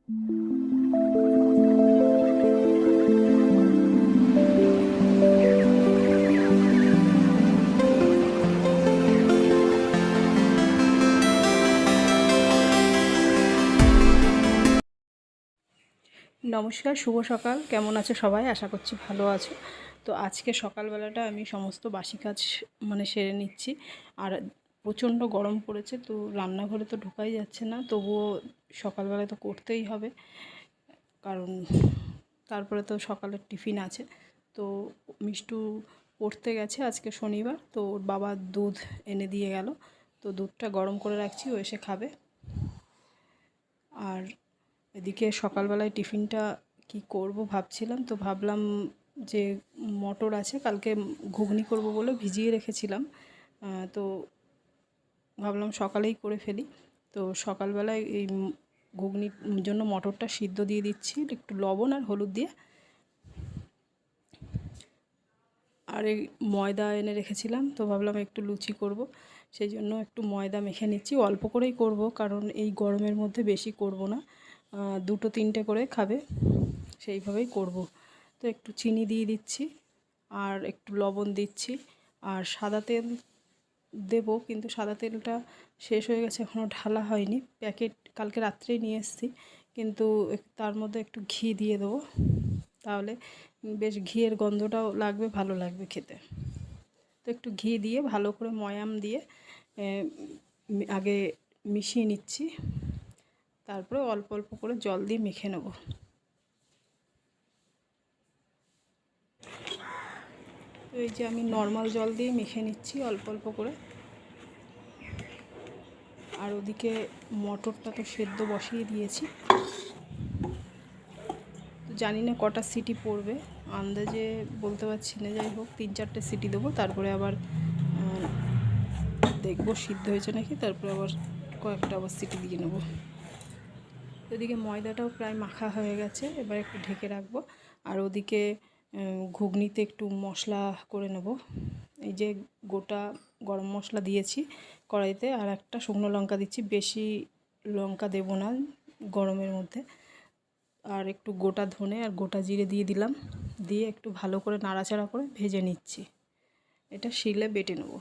নমস্কার, শুভ সকাল। কেমন আছো সবাই? আশা করছি ভালো আছো। তো আজকে সকালবেলাটা আমি সমস্ত বাসি কাজ সেরে নিচ্ছি। আর প্রচণ্ড গরম পড়েছে, তো রান্নাঘরে তো ঢোকাই যাচ্ছে না, তবুও সকালবেলায় তো করতেই হবে, কারণ তারপরে তো সকালের টিফিন আছে। তো মিষ্টু পড়তে গেছে, আজকে শনিবার, তো ওর বাবা দুধ এনে দিয়ে গেল, তো দুধটা গরম করে রাখছি, ও এসে খাবে। আর এদিকে সকালবেলায় টিফিনটা কি করব ভাবছিলাম, তো ভাবলাম যে মটর আছে, কালকে ঘুগনি করব বলে ভিজিয়ে রেখেছিলাম, তো ভাবলাম সকালেই করে ফেলি। তো সকালবেলায় এই ঘুগনির জন্য মটরটা সিদ্ধ দিয়ে দিচ্ছি একটু লবণ আর হলুদ দিয়ে। আর এই ময়দা এনে রেখেছিলাম, তো ভাবলাম একটু লুচি করব, সেই জন্য একটু ময়দা মেখে নিচ্ছি। অল্প করেই করব, কারণ এই গরমের মধ্যে বেশি করব না, দুটো তিনটে করে খাবে, সেইভাবেই করব। তো একটু চিনি দিয়ে দিচ্ছি আর একটু লবণ দিচ্ছি, আর সাদা তেল দেব, কিন্তু সাদা তেলটা শেষ হয়ে গেছে, এখনও ঢালা হয়নি, প্যাকেট কালকে রাত্রেই নিয়ে এসেছি, কিন্তু তার মধ্যে একটু ঘি দিয়ে দেবো, তাহলে বেশ ঘিয়ের গন্ধটাও লাগবে, ভালো লাগবে খেতে। তো একটু ঘি দিয়ে ভালো করে ময়াম দিয়ে আগে মিশিয়ে নিচ্ছি, তারপরে অল্প অল্প করে জল দিয়ে মেখে নেব। তো এই যে আমি নর্মাল জল দিয়ে মেখে নিচ্ছি অল্প অল্প করে। আর ওদিকে মটরটা তো সেদ্ধ বসিয়ে দিয়েছি, তো জানি না কটা সিটি পড়বে, আন্দাজে বলতে পারছি না। যাই হোক, 3-4টে সিটি দেবো, তারপরে আবার দেখবো সিদ্ধ হয়েছে নাকি, তারপরে আবার কয়েকটা আবার সিটি দিয়ে নেব। ওদিকে ময়দাটাও প্রায় মাখা হয়ে গেছে, এবার একটু ঢেকে রাখবো। আর ওদিকে ঘুগনিতে একটু মশলা করে নেব। এই যে গোটা গরম মশলা দিয়েছি কড়াইতে, আর একটা শুকনো লঙ্কা দিচ্ছি, বেশি লঙ্কা দেব না গরমের মধ্যে। আর একটু গোটা ধনে আর গোটা জিরে দিয়ে দিলাম, দিয়ে একটু ভালো করে নাড়াচাড়া করে ভেজে নিচ্ছি। এটা শিলে বেটে নেব।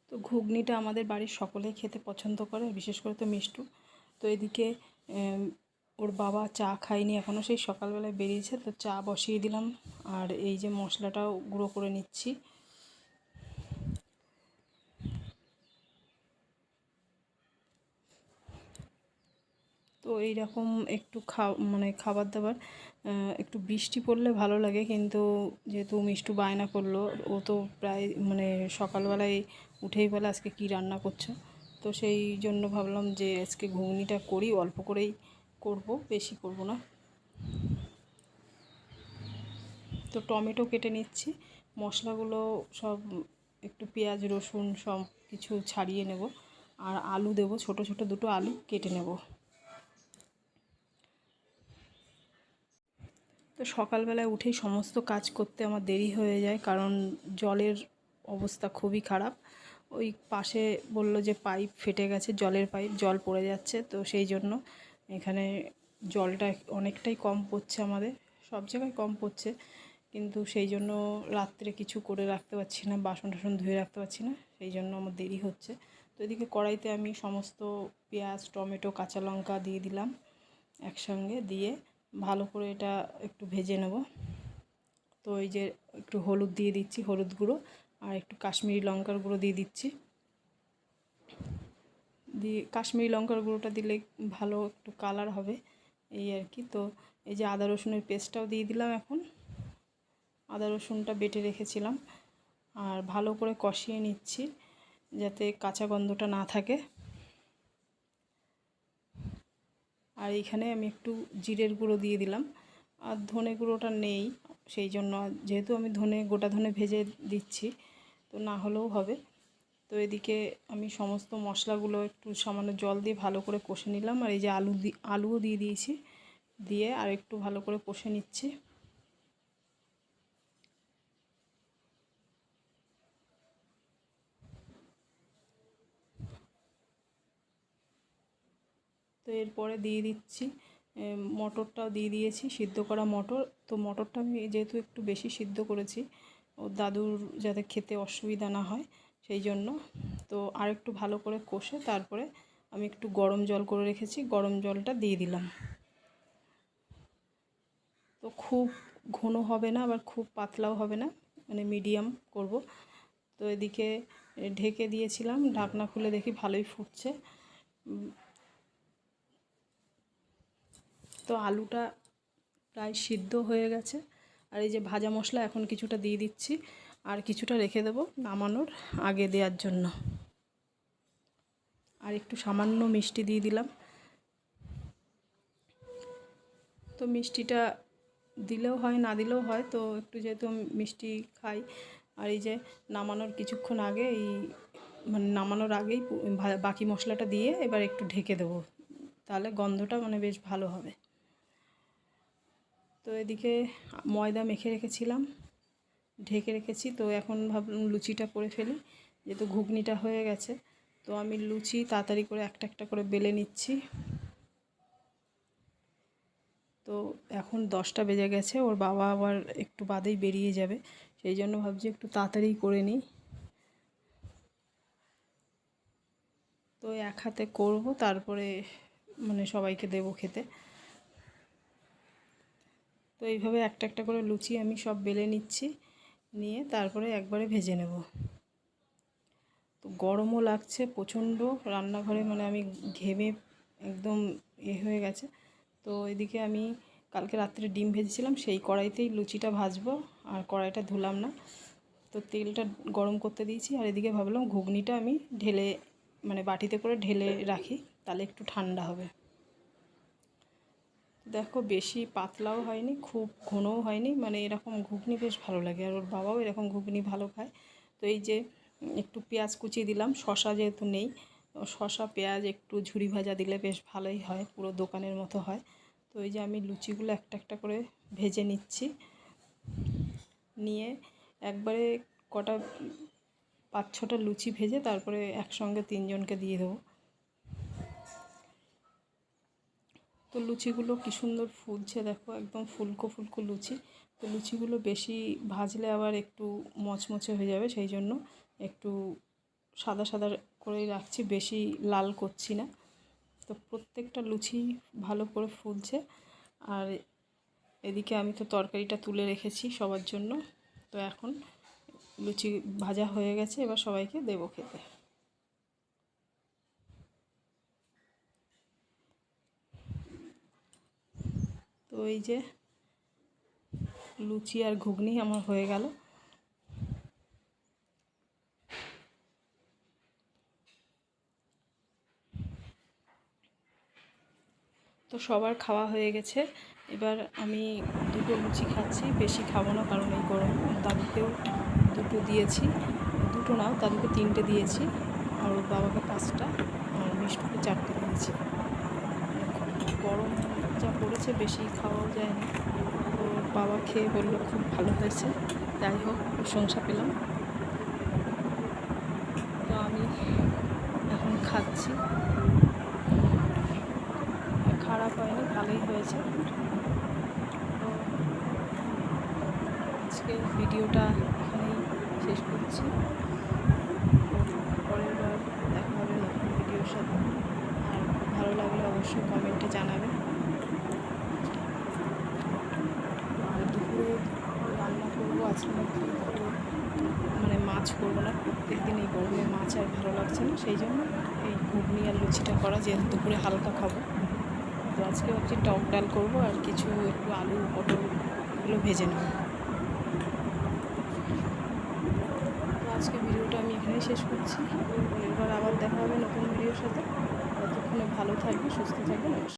তো ঘুগনিটা আমাদের বাড়ির সকলেই খেতে পছন্দ করে, বিশেষ করে তো মিষ্টু। তো এদিকে ওর বাবা চা খায়নি এখনও, সেই সকালবেলায় বেরিয়েছে, তো চা বসিয়ে দিলাম। আর এই যে মশলাটাও গুঁড়ো করে নিচ্ছি। তো এইরকম একটু খাবার দাবার একটু বৃষ্টি পড়লে ভালো লাগে, কিন্তু যেহেতু মিষ্টু বায়না করলো, ও তো প্রায় সকালবেলায় উঠেই বলে আজকে কি রান্না করছো, তো সেই জন্য ভাবলাম যে আজকে ঘুগনিটা করি, অল্প করেই করব, বেশি করব না। তো টমেটো কেটে নিচ্ছি, মশলাগুলো সব একটু পেঁয়াজ রসুন সব কিছু ছাড়িয়ে নেব, আর আলু দেব, ছোট ছোট দুটো আলু কেটে নেব। তো সকালবেলায় উঠেই সমস্ত কাজ করতে আমার দেরি হয়ে যায়, কারণ জলের অবস্থা খুবই খারাপ। ওই পাশে বললো যে পাইপ ফেটে গেছে, জলের পাইপ, জল পড়ে যাচ্ছে, তো সেই জন্য এখানে জলটা অনেকটাই কম পড়ছে, আমাদের সব জায়গায় কম পড়ছে, কিন্তু সেই জন্য রাত্রে কিছু করে রাখতে পারছি না, বাসন টাসন ধুয়ে রাখতে পারছি না, সেই জন্য আমার দেরি হচ্ছে। তো এদিকে কড়াইতে আমি সমস্ত পেঁয়াজ টমেটো কাঁচা লঙ্কা দিয়ে দিলাম একসঙ্গে, দিয়ে ভালো করে এটা একটু ভেজে নেব। তো এই যে একটু হলুদ দিয়ে দিচ্ছি, হলুদ গুঁড়ো, আর একটু কাশ্মীরি লঙ্কার গুঁড়ো দিয়ে দিচ্ছি, দিয়ে কাশ্মীরি লঙ্কার গুঁড়োটা দিলে ভালো একটু কালার হবে, এই আর কি। তো এই যে আদা রসুনের পেস্টটাও দিয়ে দিলাম এখন, আদা রসুনটা বেটে রেখেছিলাম, আর ভালো করে কষিয়ে নিচ্ছি যাতে কাঁচা গন্ধটা না থাকে। আর এইখানে আমি একটু জিরের গুঁড়ো দিয়ে দিলাম, আর ধনে গুঁড়োটা নেই, সেই জন্য যেহেতু আমি গোটা ধনে ভেজে দিচ্ছি, তো না হলেও হবে। তো এদিকে আমি সমস্ত মশলাগুলো একটু সামান্য জল দিয়ে ভালো করে কষে নিলাম, আর এই যে আলুও দিয়ে দিয়েছি, দিয়ে আর একটু ভালো করে কষে নিচ্ছি। তো এরপরে দিয়ে দিচ্ছি মটরটাও দিয়ে দিয়েছি, সিদ্ধ করা মটর। তো মটরটা আমি যেহেতু একটু বেশি সিদ্ধ করেছি, ওর দাদুর যাতে খেতে অসুবিধা না হয় সেই জন্য। তো আর একটু ভালো করে কষে তারপরে আমি একটু গরম জল করে রেখেছি, গরম জলটা দিয়ে দিলাম। তো খুব ঘন হবে না, আবার খুব পাতলাও হবে না, মানে মিডিয়াম করব। তো এদিকে ঢেকে দিয়েছিলাম, ঢাকনা খুলে দেখি ভালোই ফুটছে। তো আলুটা প্রায় সিদ্ধ হয়ে গেছে। আর এই যে ভাজা মশলা এখন কিছুটা দিয়ে দিচ্ছি, আর কিছুটা রেখে দেবো নামানোর আগে দেওয়ার জন্য। আর একটু সামান্য মিষ্টি দিয়ে দিলাম। তো মিষ্টিটা দিলেও হয়, না দিলেও হয়, তো একটু যেহেতু মিষ্টি খাই। আর এই যে নামানোর কিছুক্ষণ আগে মানে নামানোর আগেই বাকি মশলাটা দিয়ে এবার একটু ঢেকে দেবো, তাহলে গন্ধটা মানে বেশ ভালো হবে। তো এদিকে ময়দা মেখে রেখেছিলাম, ঢেকে রেখেছি। তো এখন ভাবলাম লুচিটা করে ফেলি, যেহেতু ঘুগনিটা হয়ে গেছে। তো আমি লুচি তাড়াতাড়ি করে একটা একটা করে বেলে নিচ্ছি। তো এখন 10টা বেজে গেছে, ওর বাবা আবার একটু বাদেই বেরিয়ে যাবে, সেই জন্য ভাবছি একটু তাড়াতাড়ি করে নিই। তো এক হাতে করব, তারপরে মানে সবাইকে দেবো খেতে। তো এইভাবে একটা একটা করে লুচি আমি সব বেলে নিচ্ছি, নিয়ে তারপরে একবারে ভেজে নেব। তো গরমও লাগছে প্রচণ্ড রান্নাঘরে, মানে আমি ঘেমে একদম হয়ে গেছে। তো এদিকে আমি কালকে রাত্রে ডিম ভেজেছিলাম, সেই কড়াইতেই লুচিটা ভাজবো, আর কড়াইটা ধুলাম না। তো তেলটা গরম করতে দিয়েছি, আর এদিকে ভাবলাম ঘুগনিটা আমি ঢেলে মানে বাটিতে করে ঢেলে রাখি, তাহলে একটু ঠান্ডা হবে। দেখো বেশি পাতলাও হয়নি, খুব ঘনও হয়নি, মানে এরকম ঘুগনি বেশ ভালো লাগে। আর ওর বাবাও এরকম ঘুগনি ভালো খায়। তো এই যে একটু পেঁয়াজ কুচিয়ে দিলাম, শসা যেহেতু নেই, শসা পেঁয়াজ একটু ঝুরি ভাজা দিলে বেশ ভালোই হয়, পুরো দোকানের মতো হয়। তো এই যে আমি লুচিগুলো একটা একটা করে ভেজে নিচ্ছি, নিয়ে একবারে কটা 5-6টা লুচি ভেজে তারপরে একসঙ্গে 3জনকে দিয়ে দেবো। তো লুচিগুলো কী সুন্দর ফুলছে, দেখো একদম ফুলকো ফুলকো লুচি। তো লুচিগুলো বেশি ভাজলে আবার একটু মচমচে হয়ে যাবে, সেই জন্য একটু সাদা সাদা করেই রাখছি, বেশি লাল করছি না। তো প্রত্যেকটা লুচি ভালো করে ফুলছে। আর এদিকে আমি তো তরকারিটা তুলে রেখেছি সবার জন্য। তো এখন লুচি ভাজা হয়ে গেছে, এবার সবাইকে দেবো খেতে। তো এই যে লুচি আর ঘুগনি আমার হয়ে গেল। তো সবার খাওয়া হয়ে গেছে, এবার আমি 2টো লুচি খাচ্ছি, বেশি খাবো না, কারণ এই গরম। দাদুকেও 2টো দিয়েছি, 2টো নাও, দাদুকে 3টে দিয়েছি, আর ওর বাবাকে 5টা, আর মিষ্টুকে 4টে দিয়েছি। গরম যা পড়েছে বেশি খাওয়াও যায় না। তো ওর বাবা খেয়ে বললো খুব ভালো হয়েছে, যাই হোক প্রশংসা পেলাম। তো আমি এখন খাচ্ছি, খারাপ হয়নি, ভালোই হয়েছে। তো আজকে ভিডিওটা এখানেই শেষ করছি, পরের বার দেখা হবে নতুন ভিডিওর সাথে। আর ভালো লাগলে অবশ্যই কমেন্টে জানাবে। আর দুপুরে রান্না করবো আজকে, দুপুরে মানে মাছ করবো না, প্রত্যেক দিন এই গরমে মাছ আর ভালো লাগছে না, সেই জন্য এই ঘুগনি আর লুচিটা করা, যেহেতু দুপুরে হালকা খাবো। তো আজকে ভাবছি টক ডাল করবো, আর কিছু একটু আলু পটল এগুলো ভেজে নেব। তো আজকে ভিডিওটা আমি এখানেই শেষ করছি, এবার আবার দেখা হবে নতুন ভিডিওর সাথে। ততক্ষণে ভালো থাকবে, সুস্থ থাকবে, নমস্কার।